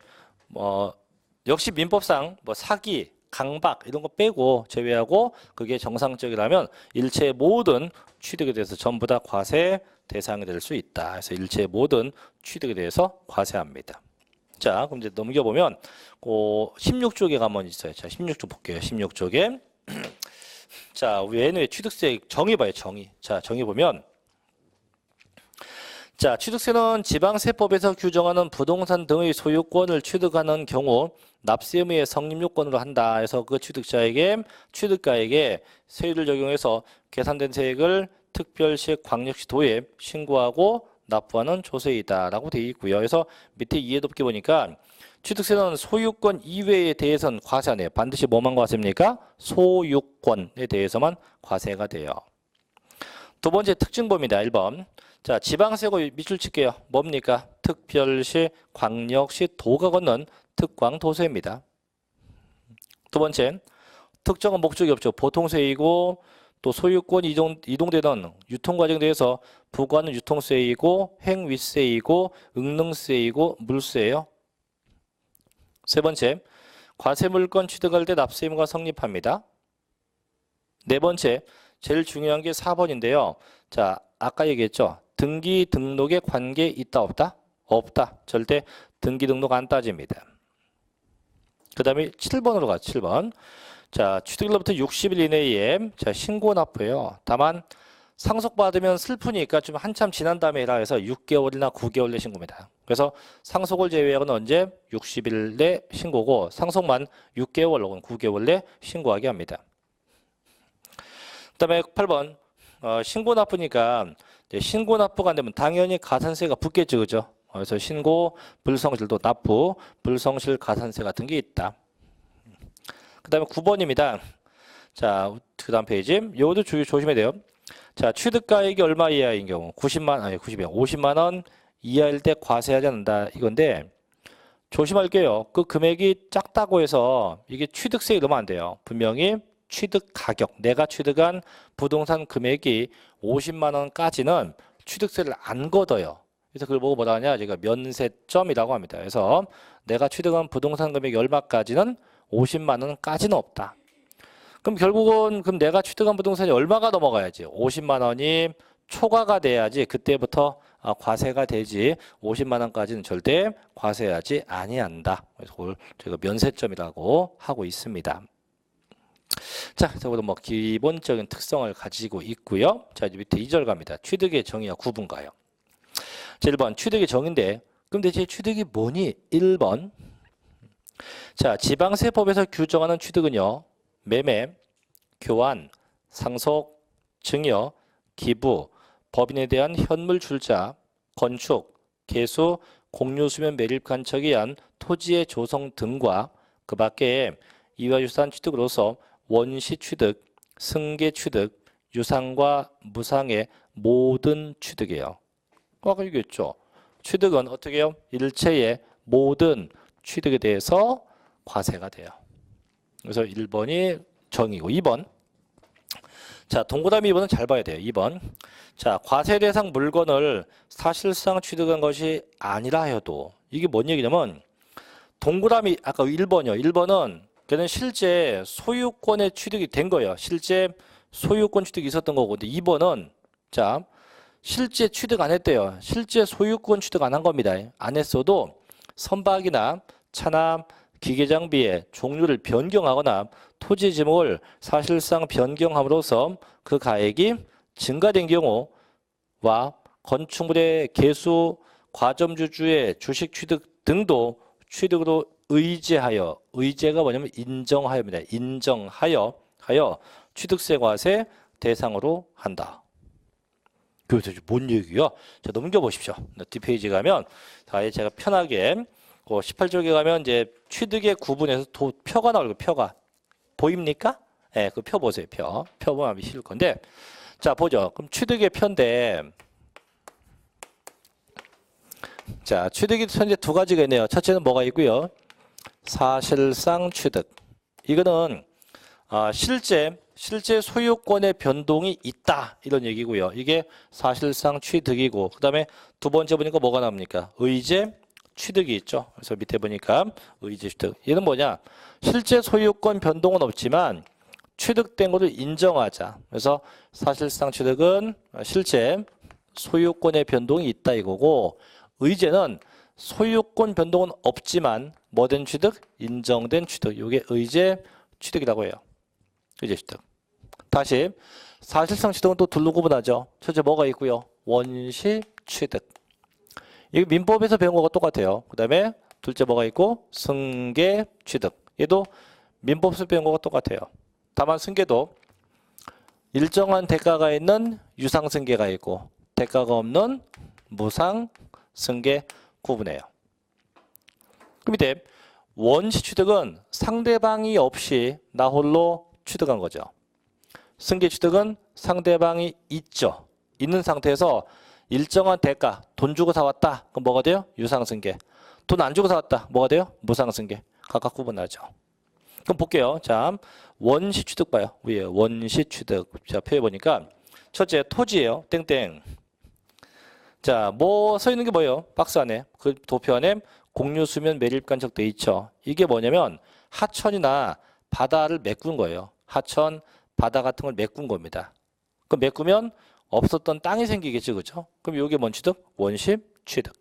S1: 역시 민법상 뭐 사기, 강박 이런 거 빼고 제외하고 그게 정상적이라면 일체의 모든 취득에 대해서 전부 다 과세 대상이 될 수 있다. 그래서 일체의 모든 취득에 대해서 과세합니다. 자, 그럼 이제 넘겨보면 16쪽에 가면 있어요. 자, 16쪽 볼게요. 16쪽에 자, 얘는 취득세 정의 봐요. 정의. 자, 정의 보면 자, 취득세는 지방세법에서 규정하는 부동산 등의 소유권을 취득하는 경우 납세 의무의 성립 요건으로 한다. 해서 그 취득가에게 세율을 적용해서 계산된 세액을 특별시, 광역시, 도에 신고하고 납부하는 조세이다라고 되어 있고요. 그래서 밑에 이해 돕기 보니까 취득세는 소유권 이외에 대해서는 과세 안 해요. 반드시 뭐만 과세입니까? 소유권에 대해서만 과세가 돼요. 두 번째 특징 봅니다. 1번. 자, 지방세고 밑줄 칠게요. 뭡니까? 특별시, 광역시, 도가 걷는 특광도세입니다. 두 번째, 특정한 목적이 없죠. 보통세이고 또 소유권이 이동되는 유통과정에 대해서 부과하는 유통세이고 행위세이고 응능세이고 물세예요. 세 번째, 과세물건 취득할 때 납세 의무가 성립합니다. 네 번째, 제일 중요한 게 4번인데요. 자, 아까 얘기했죠. 등기 등록에 관계 있다 없다? 없다. 절대 등기 등록 안 따집니다. 그 다음에 7번으로 가. 7번. 자, 취득일로부터 60일 이내에 자, 신고 납부예요. 다만 상속받으면 슬프니까 좀 한참 지난 다음에 해라 해서 6개월이나 9개월 내 신고입니다. 그래서 상속을 제외하고는 언제? 60일 내 신고고 상속만 6개월 혹은 9개월 내 신고하게 합니다. 그 다음에 8번 신고 납부니까 신고 납부가 안 되면 당연히 가산세가 붙겠죠. 그죠? 그래서 신고, 불성실도 납부, 불성실 가산세 같은 게 있다. 그 다음에 9번입니다. 자, 그 다음 페이지. 이것도 조심해야 돼요. 자, 취득가액이 얼마 이하인 경우 50만 원 이하일 때 과세하지 않는다 이건데 조심할게요. 그 금액이 작다고 해서 이게 취득세에 넣으면 안 돼요. 분명히 취득 가격, 내가 취득한 부동산 금액이 50만 원까지는 취득세를 안 걷어요. 그래서 그걸 보고 뭐라 하냐? 제가 면세점이라고 합니다. 그래서 내가 취득한 부동산 금액이 얼마까지는 50만 원까지는 없다. 그럼 결국은 그럼 내가 취득한 부동산이 얼마가 넘어가야지? 50만 원이 초과가 돼야지 그때부터 과세가 되지 50만 원까지는 절대 과세하지 아니한다. 그래서 그걸 저희가 면세점이라고 하고 있습니다. 자, 저보다 뭐 기본적인 특성을 가지고 있고요. 자, 이제 밑에 2절 갑니다. 취득의 정의와 구분가요. 자, 1번 취득의 정의인데 그럼 대체 취득이 뭐니? 1번. 자, 지방세법에서 규정하는 취득은요. 매매, 교환, 상속, 증여, 기부, 법인에 대한 현물 출자, 건축, 개수, 공유수면 매립 간척에 의한 토지의 조성 등과 그 밖에 이와 유사한 취득으로서 원시 취득, 승계 취득, 유상과 무상의 모든 취득이에요. 아까 얘기했죠. 취득은 어떻게 해요? 일체의 모든 취득에 대해서 과세가 돼요. 그래서 1번이 정의고 2번. 자, 동그라미 2번은 잘 봐야 돼요. 2번. 자, 과세 대상 물건을 사실상 취득한 것이 아니라 해도 이게 뭔 얘기냐면 동그라미 아까 1번이요. 1번은 걔는 실제 소유권에 취득이 된 거예요. 실제 소유권 취득이 있었던 거고. 근데 2번은 자, 실제 취득 안 했대요. 실제 소유권 취득 안 한 겁니다. 안 했어도 선박이나 차나 기계장비의 종류를 변경하거나 토지 지목을 사실상 변경함으로써 그 가액이 증가된 경우와 건축물의 개수, 과점주주의 주식 취득 등도 취득으로 의제하여, 의제가 뭐냐면 인정하여입니다. 인정하여 취득세 과세 대상으로 한다. 그래서 뭔 얘기야? 자, 넘겨보십시오. 뒷페이지 가면 아예 제가 편하게 18쪽에 가면 이제 취득의 구분에서 표가 나오고 표가 보입니까? 네, 그 표 보세요. 표 보면 쉬울 건데 자 보죠. 그럼 취득의 표인데 자 취득이 현재 두 가지가 있네요. 첫째는 뭐가 있고요. 사실상 취득. 이거는 실제 소유권의 변동이 있다 이런 얘기고요. 이게 사실상 취득이고 그 다음에 두 번째 보니까 뭐가 나옵니까? 의제 취득이 있죠. 그래서 밑에 보니까 의제 취득. 얘는 뭐냐? 실제 소유권 변동은 없지만 취득된 것을 인정하자. 그래서 사실상 취득은 실제 소유권의 변동이 있다 이거고 의제는 소유권 변동은 없지만 뭐된 취득? 인정된 취득. 이게 의제 취득이라고 해요. 의제 취득. 다시 사실상 취득은 또 둘로 구분하죠. 첫째 뭐가 있고요. 원시 취득. 이 민법에서 배운 거가 똑같아요. 그 다음에 둘째 뭐가 있고 승계 취득. 얘도 민법에서 배운 거가 똑같아요. 다만 승계도 일정한 대가가 있는 유상 승계가 있고 대가가 없는 무상 승계 구분해요. 그 밑에 원시 취득은 상대방이 없이 나 홀로 취득한 거죠. 승계 취득은 상대방이 있죠. 있는 상태에서 일정한 대가, 돈 주고 사왔다. 그럼 뭐가 돼요? 유상승계. 돈 안 주고 사왔다. 뭐가 돼요? 무상승계. 각각 구분하죠. 그럼 볼게요. 자, 원시취득 봐요. 위에 원시취득. 자, 표해보니까 첫째 토지예요. 땡땡. 자, 뭐 써 있는 게 뭐예요? 박스 안에. 그 도표 안에 공유수면 매립간척 돼 있죠. 이게 뭐냐면 하천이나 바다를 메꾼 거예요. 하천, 바다 같은 걸 메꾼 겁니다. 그럼 메꾸면 없었던 땅이 생기겠죠. 그죠? 그럼 이게 뭔 취득? 원시 취득.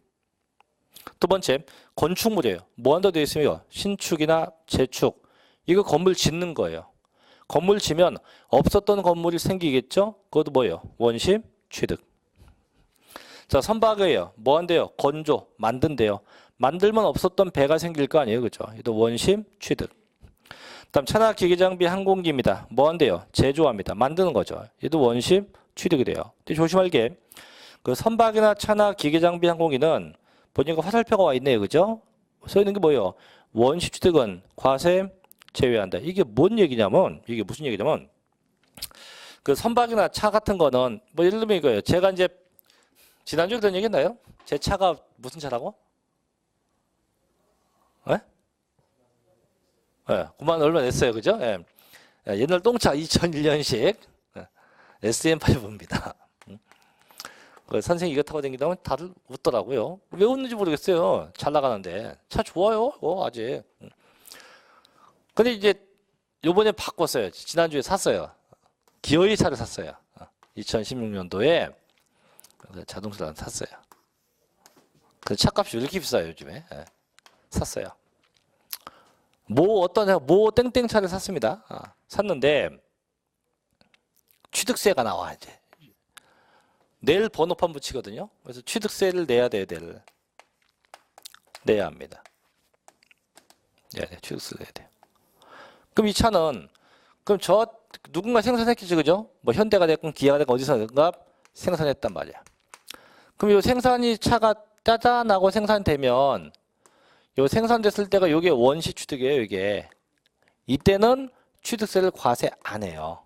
S1: 두 번째, 건축물이에요. 뭐 한다 되어 있으면 신축이나 재축. 이거 건물 짓는 거예요. 건물 지면 없었던 건물이 생기겠죠? 그것도 뭐예요? 원시 취득. 자, 선박이에요. 뭐 한대요? 건조, 만든대요. 만들면 없었던 배가 생길 거 아니에요. 그죠? 이도 원시 취득. 다음 차나 기계장비 항공기입니다. 뭐 한대요? 제조합니다. 만드는 거죠. 얘도 원시 취득이 돼요. 근데 조심할 게 그 선박이나 차나 기계장비 항공기는 보니까 화살표가 와 있네요. 그죠? 써 있는 게 뭐예요? 원시 취득은 과세 제외한다. 이게 뭔 얘기냐면 이게 무슨 얘기냐면 그 선박이나 차 같은 거는 뭐 예를 들면 이거예요. 제가 이제 지난주에 그런 얘기 했나요? 제 차가 무슨 차라고? 예? 예, 9만 얼마 냈어요. 그죠? 예. 옛날 똥차 2001년식 SM5입니다. 그 선생님이 이거 타고 다니다 보면 다들 웃더라고요. 왜 웃는지 모르겠어요. 잘 나가는데. 차 좋아요. 아직. 근데 이제 요번에 바꿨어요. 지난주에 샀어요. 기어이 차를 샀어요. 2016년도에 자동차를 샀어요. 그 차값이 왜 이렇게 비싸요 요즘에? 예. 샀어요. 뭐 땡땡 차를 샀습니다. 샀는데 취득세가 나와 이제. 내일 번호판 붙이거든요. 그래서 취득세를 내야 돼요. 내야 합니다. 취득세 내야 돼요. 그럼 이 차는 그럼 누군가 생산했겠죠, 그죠? 뭐 현대가 됐건 기아가 됐건 어디서든가 생산했단 말이야. 그럼 이 생산이 차가 짜잔하고 생산되면 요 생산됐을 때가 요게 원시 취득이에요, 이게. 이때는 취득세를 과세 안 해요.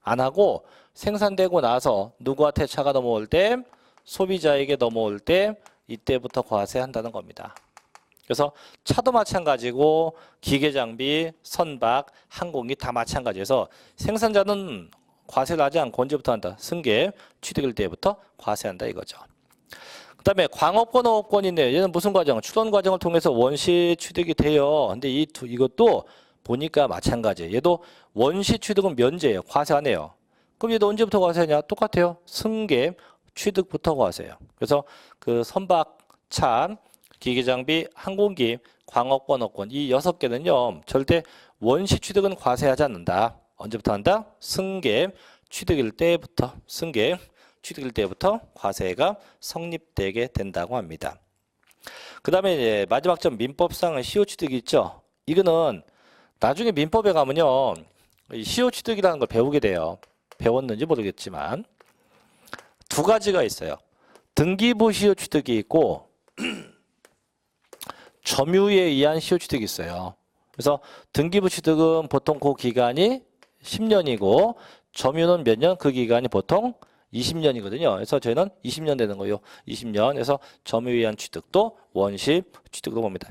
S1: 안 하고 생산되고 나서 누구한테 차가 넘어올 때 소비자에게 넘어올 때 이때부터 과세한다는 겁니다. 그래서 차도 마찬가지고 기계장비, 선박, 항공기 다 마찬가지여서 생산자는 과세를 하지 않고 언제부터 한다? 승계, 취득일 때부터 과세한다 이거죠. 그 다음에 광업권, 어업권이 있네요. 얘는 무슨 과정? 추론 과정을 통해서 원시 취득이 돼요. 근데 이것도 보니까 마찬가지예요. 얘도 원시 취득은 면제예요. 과세 안 해요. 그럼 얘도 언제부터 과세하냐? 똑같아요. 승계, 취득부터 과세해요. 그래서 그 선박, 차, 기계장비, 항공기, 광업권, 어권 이 6개는요. 절대 원시 취득은 과세하지 않는다. 언제부터 한다? 승계, 취득일 때부터 취득일 때부터 과세가 성립되게 된다고 합니다. 그 다음에 이제 마지막 점 민법상의 시효취득이 있죠. 이거는 나중에 민법에 가면요. 시효취득이라는 걸 배우게 돼요. 배웠는지 모르겠지만 두 가지가 있어요. 등기부 시효취득이 있고 점유에 의한 시효취득이 있어요. 그래서 등기부 취득은 보통 그 기간이 10년이고 점유는 몇 년? 그 기간이 보통 20년이거든요. 그래서 저희는 20년 되는 거예요. 20년. 그래서 점유에 의한 취득도 원시 취득으로 봅니다.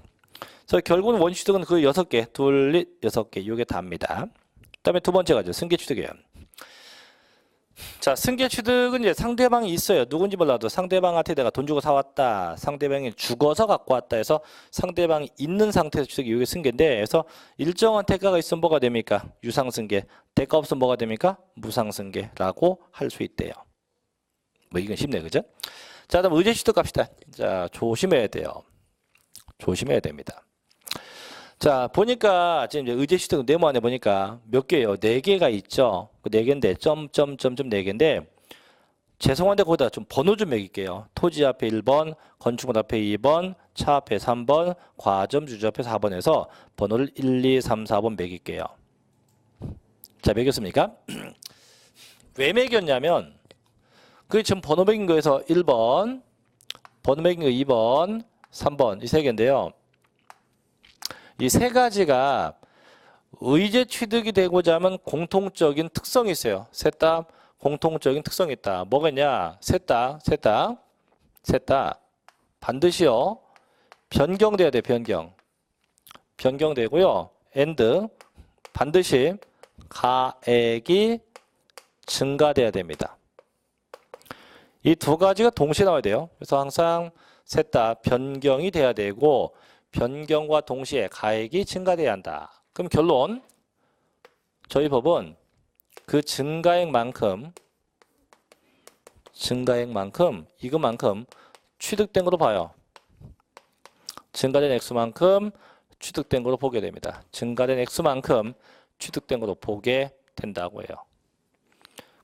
S1: 그래서 결국은 원시 취득은 그 6개, 둘, 6개, 이게 다입니다. 그 다음에 두 번째 가죠. 승계 취득이에요. 자, 승계 취득은 이제 상대방이 있어요. 누군지 몰라도 상대방한테 내가 돈 주고 사왔다. 상대방이 죽어서 갖고 왔다 해서 상대방이 있는 상태에서 취득이 이게 승계인데, 그래서 일정한 대가가 있으면 뭐가 됩니까? 유상승계. 대가 없으면 뭐가 됩니까? 무상승계라고 할 수 있대요. 뭐 이건 쉽네, 그죠? 자, 그다음 의제 취득 갑시다. 자, 조심해야 돼요. 조심해야 됩니다. 자, 보니까 지금 이제 의제 취득 네모 안에 보니까 몇 개예요? 4개가 있죠. 그 4개인데 점점점점 4개인데 죄송한데 거기다 좀 번호 좀 매길게요. 토지 앞에 1번, 건축물 앞에 2번, 차 앞에 3번, 과점 주주 앞에 4번에서 번호를 1, 2, 3, 4번 매길게요. 자, 매겼습니까? 왜 매겼냐면 그 지금 번호 매긴 거에서 1번, 번호 매긴 거 2번, 3번 이 3개인데요. 이 3가지가 의제 취득이 되고자 하면 공통적인 특성이 있어요. 셋 다 공통적인 특성이 있다. 뭐겠냐? 셋 다 셋 다 반드시요 변경돼야 돼. 변경되고요. and 반드시 가액이 증가돼야 됩니다. 이 두 가지가 동시에 나와야 돼요. 그래서 항상 셋 다 변경이 돼야 되고 변경과 동시에 가액이 증가돼야 한다. 그럼 결론 저희 법은 그 증가액만큼 이것만큼 취득된 걸로 봐요. 증가된 액수만큼 취득된 걸로 보게 됩니다. 증가된 액수만큼 취득된 걸로 보게 된다고 해요.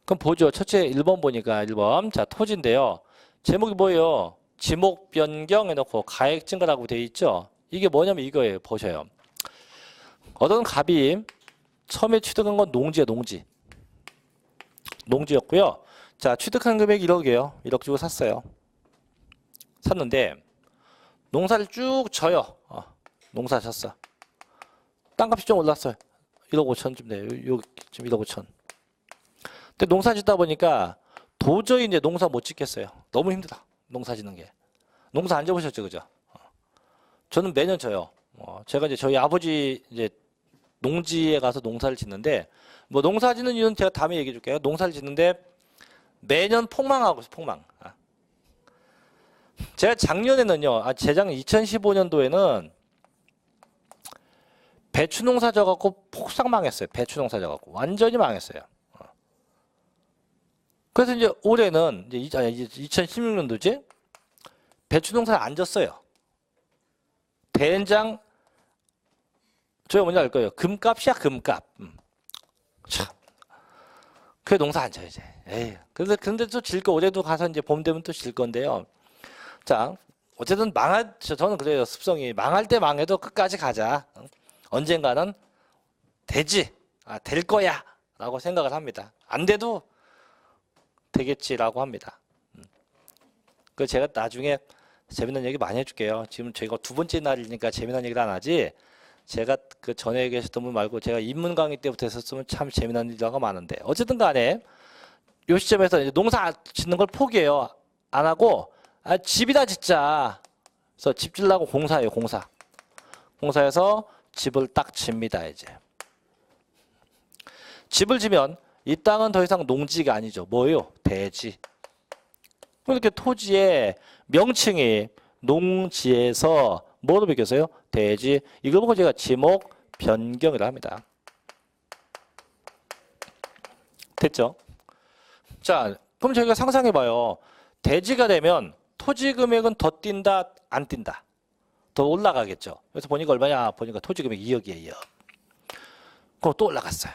S1: 그럼 보죠. 첫째 1번 보니까 1번. 자, 토지인데요. 제목이 뭐예요? 지목 변경 해놓고 가액 증가라고 되어 있죠. 이게 뭐냐면 이거예요. 보셔요. 어떤 갑이 처음에 취득한 건 농지예요. 농지였고요. 자, 취득한 금액이 1억이에요. 1억 주고 샀어요. 샀는데 농사를 쭉 져요. 농사졌어. 땅값이 좀 올랐어요. 1억 5천쯤 돼요. 지금 1억 5천. 근데 농사 짓다 보니까 도저히 이제 농사 못 짓겠어요. 너무 힘들다. 농사 짓는 게. 농사 안 져보셨죠, 그죠? 저는 매년 져요. 제가 이제 저희 아버지 이제 농지에 가서 농사를 짓는데, 뭐 농사 짓는 이유는 제가 다음에 얘기해 줄게요. 농사를 짓는데 매년 폭망하고 있어요, 폭망. 제가 작년에는요, 재작년 2015년도에는 배추 농사 져갖고 폭삭 망했어요. 배추 농사 져갖고 완전히 망했어요. 그래서 이제 올해는 이제 2016년도지 배추 농사를 안 졌어요. 된장 저희 뭔지 알 거예요. 금값이야 금값. 참. 그래 농사 안 져요 이제. 에이. 근데 또 질 거 올해도 가서 이제 봄 되면 또 질 건데요. 자 어쨌든 저는 그래요. 습성이 망할 때 망해도 끝까지 가자. 언젠가는 되지. 될 거야. 라고 생각을 합니다. 안 돼도 되겠지라고 합니다. 그 제가 나중에 재미난 얘기 많이 해줄게요. 지금 저희가 두 번째 날이니까 재미난 얘기를 안 하지. 제가 그 전에 계셨던 분 말고 제가 입문 강의 때부터 했었으면 참 재미난 일화가 많은데 어쨌든 간에 이 시점에서 이제 농사 짓는 걸 포기해요. 안 하고 집이다 짓자. 그래서 집 짓려고 공사해요. 공사해서 집을 딱 집니다. 이제 집을 지면 이 땅은 더 이상 농지가 아니죠. 뭐예요? 대지. 이렇게 토지의 명칭이 농지에서 뭐로 바뀌었어요? 대지. 이걸 보고 제가 지목 변경이라 합니다. 됐죠? 자, 그럼 저희가 상상해봐요. 대지가 되면 토지 금액은 더 뛴다, 안 뛴다? 더 올라가겠죠. 그래서 보니까 얼마냐? 보니까 토지 금액 2억이에요. 그럼 또 올라갔어요.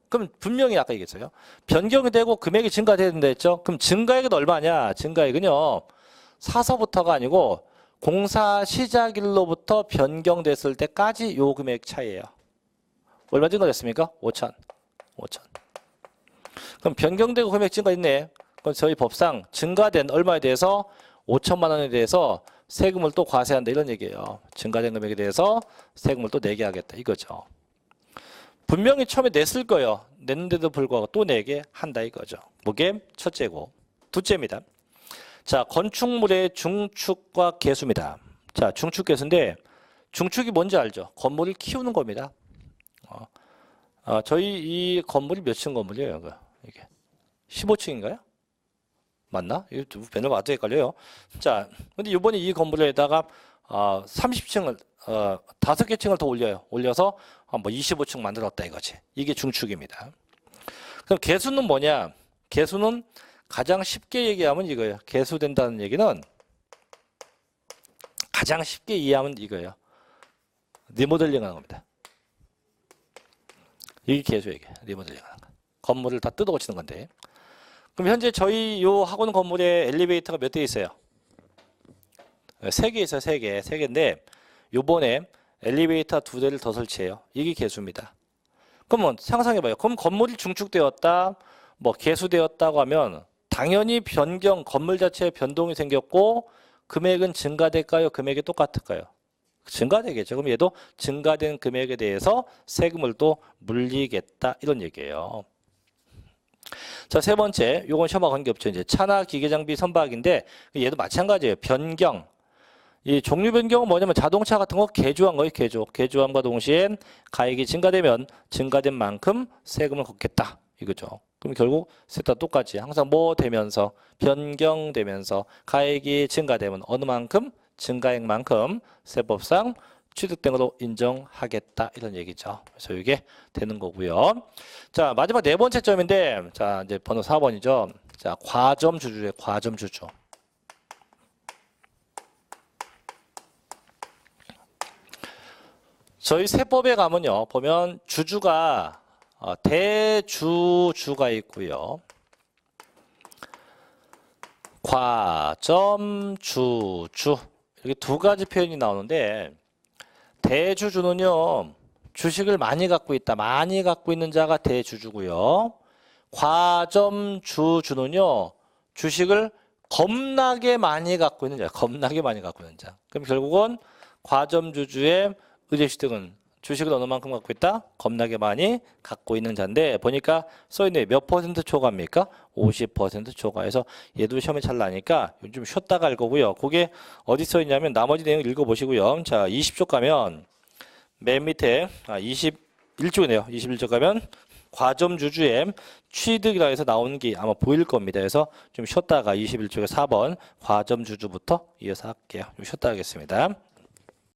S1: 그럼 분명히 아까 얘기했어요. 변경이 되고 금액이 증가된다 했죠. 그럼 증가액은 얼마냐? 증가액은요. 사서부터가 아니고 공사 시작일로부터 변경됐을 때까지 요 금액 차이예요. 얼마 증가됐습니까? 5천. 그럼 변경되고 금액 증가했네. 그럼 저희 법상 증가된 얼마에 대해서 5천만 원에 대해서 세금을 또 과세한다 이런 얘기예요. 증가된 금액에 대해서 세금을 또 내게 하겠다 이거죠. 분명히 처음에 냈을 거예요. 냈는데도 불구하고 또 내게 한다 이거죠. 그게 첫째고. 둘째입니다. 자, 건축물의 중축과 개수입니다. 자, 중축 개수인데 중축이 뭔지 알죠? 건물을 키우는 겁니다. 저희 이 건물이 몇 층 건물이에요? 이게 15층인가요? 맞나? 이거 맨날 와도 헷갈려요. 자, 근데 이번에 이 건물에다가 30층을 5개 층을 더 올려요. 올려서 뭐 25층 만들었다 이거지. 이게 중축입니다. 그럼 개수는 뭐냐? 개수는 가장 쉽게 얘기하면 이거예요. 개수된다는 얘기는 가장 쉽게 이해하면 이거예요. 리모델링 하는 겁니다. 이게 개수 얘기예요. 리모델링 하는 거. 건물을 다 뜯어 고치는 건데. 그럼 현재 저희 요 학원 건물에 엘리베이터가 몇 대 있어요? 3개 있어요. 3개. 3개인데 요번에 엘리베이터 2대를 더 설치해요. 이게 개수입니다. 그러면 상상해봐요. 그럼 건물이 중축되었다, 뭐 개수되었다고 하면 당연히 건물 자체에 변동이 생겼고 금액은 증가될까요? 금액이 똑같을까요? 증가되겠죠. 그럼 얘도 증가된 금액에 대해서 세금을 또 물리겠다 이런 얘기예요. 자, 세 번째, 요건 시험과 관계없죠. 이제 차나 기계장비 선박인데 얘도 마찬가지예요. 변경. 이 종류 변경은 뭐냐면 자동차 같은 거 개조한 거예요. 개조함과 동시에 가액이 증가되면 증가된 만큼 세금을 걷겠다. 이거죠. 그럼 결국 셋 다 똑같이 항상 뭐 되면서 변경되면서 가액이 증가되면 어느 만큼 증가액만큼 세법상 취득된 것으로 인정하겠다 이런 얘기죠. 그래서 이게 되는 거고요. 자, 마지막 네 번째 점인데 자, 이제 번호 4번이죠. 자, 과점주주의 과점주주. 저희 세법에 가면요. 보면 주주가 대주주가 있고요. 과점주주 이렇게 두 가지 표현이 나오는데 대주주는요. 주식을 많이 갖고 있다. 많이 갖고 있는 자가 대주주고요. 과점주주는요. 주식을 겁나게 많이 갖고 있는 자. 겁나게 많이 갖고 있는 자. 그럼 결국은 과점주주의 의제취득은 주식을 어느 만큼 갖고 있다? 겁나게 많이 갖고 있는 자인데 보니까 써있네. 몇 퍼센트 초과입니까? 50% 초과해서 얘도 시험에 잘 나니까 좀 쉬었다가 갈 거고요. 그게 어디 써있냐면 나머지 내용 읽어보시고요. 자, 20쪽 가면 맨 밑에 21쪽이네요. 21쪽 가면 과점주주의 취득이라 해서 나오는 게 아마 보일 겁니다. 그래서 좀 쉬었다가 21쪽에 4번 과점주주부터 이어서 할게요. 좀 쉬었다 하겠습니다.